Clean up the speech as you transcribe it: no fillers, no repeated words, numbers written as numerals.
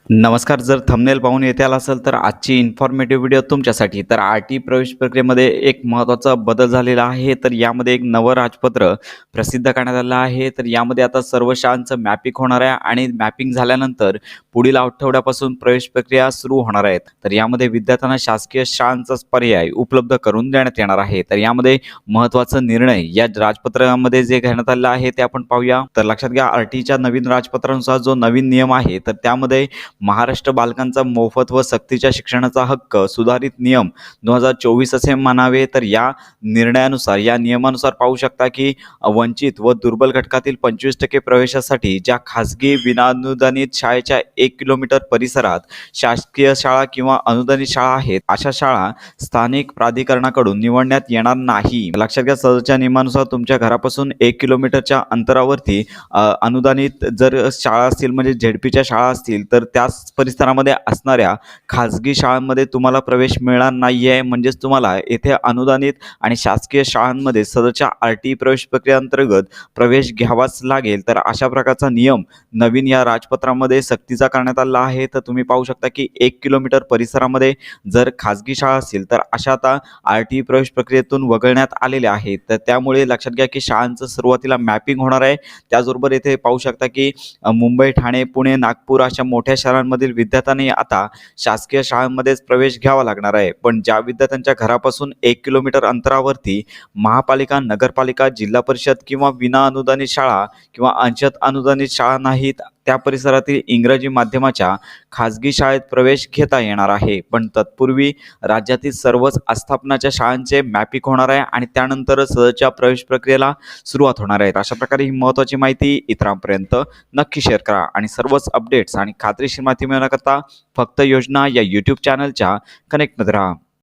नमस्कार. जर थंबनेल पाहून येथे आला असेल तर आजची इन्फॉर्मेटिव्ह व्हिडिओ तुमच्यासाठी. तर आर-टी प्रवेश प्रक्रियेमध्ये एक महत्त्वाचा बदल झालेला आहे. तर यामध्ये एक नवं राजपत्र प्रसिद्ध करण्यात आलं आहे. तर यामध्ये आता सर्व शाळांचं मॅपिंग होणार आहे आणि मॅपिंग झाल्यानंतर पुढील आठवड्यापासून प्रवेश प्रक्रिया सुरू होणार आहेत. तर यामध्ये विद्यार्थ्यांना शासकीय शाळांचाच पर्याय उपलब्ध करून देण्यात येणार आहे. तर यामध्ये महत्त्वाचा निर्णय या राजपत्रामध्ये जे घेण्यात आलेला आहे ते आपण पाहूया. तर लक्षात घ्या, आर-टीच्या नवीन राजपत्रानुसार जो नवीन नियम आहे तर त्यामध्ये महाराष्ट्र बालकांचा मोफत व सक्तीच्या शिक्षणाचा हक्क सुधारित नियम 2024 असे म्हणावे. तर या निर्णयानुसार या नियमानुसार पाहू शकता की वंचित व दुर्बल घटकातील 25% प्रवेशासाठी ज्या खासगी विनाअनुदानित शाळेच्या 1 किलोमीटर परिसरात शासकीय शाळा किंवा अनुदानित शाळा आहेत, अशा शाळा स्थानिक प्राधिकरणाकडून निवडण्यात येणार नाही. लक्षात घ्या, सदरच्या नियमानुसार तुमच्या घरापासून 1 किलोमीटरच्या अंतरावरती अनुदानित जर शाळा असतील म्हणजे झेडपीच्या शाळा असतील तर त्याच परिसरामध्ये असणाऱ्या खाजगी शाळांमध्ये तुम्हाला प्रवेश मिळणार नाही आहे. म्हणजेच तुम्हाला येथे अनुदानित आणि शासकीय शाळांमध्ये सदरच्या आर-टी प्रवेश प्रक्रियेअंतर्गत प्रवेश घ्यावाच लागेल. तर अशा प्रकारचा नियम नवीन या राजपत्रामध्ये सक्तीचा करण्यात आला आहे. तर तुम्ही पाहू शकता की 1 किलोमीटर परिसरामध्ये जर खाजगी शाळा असतील तर अशा आता आर-टी प्रवेश प्रक्रियेतून वगळण्यात आलेल्या आहेत. तर त्यामुळे लक्षात घ्या की शाळांचं सुरुवातीला मॅपिंग होणार आहे. त्याचबरोबर येथे पाहू शकता की मुंबई, ठाणे, पुणे, नागपूर अशा मोठ्या शहरांमधील विद्यार्थ्यांनी आता शासकीय शाळांमध्येच प्रवेश घ्यावा लागणार आहे. पण ज्या विद्यार्थ्यांच्या घरापासून 1 किलोमीटर अंतरावरती महापालिका, नगरपालिका, जिल्हा परिषद किंवा विनाअनुदानित शाळा किंवा अंशतः अनुदानित शाळा नाहीत, त्या परिसरातील इंग्रजी माध्यमाच्या खाजगी शाळेत प्रवेश घेता येणार आहे. पण तत्पूर्वी राज्यातील सर्वच आस्थापनाच्या शाळांचे मॅपिंग होणार आहे आणि त्यानंतरच सदरच्या प्रवेश प्रक्रियेला सुरुवात होणार आहे. अशा प्रकारे ही महत्त्वाची माहिती इतरांपर्यंत नक्की शेअर करा आणि सर्वच अपडेट्स आणि खात्रीशीर माहिती मिळवण्याकरता फक्त योजना या यूट्यूब चॅनलच्या कनेक्टमध्ये राहा.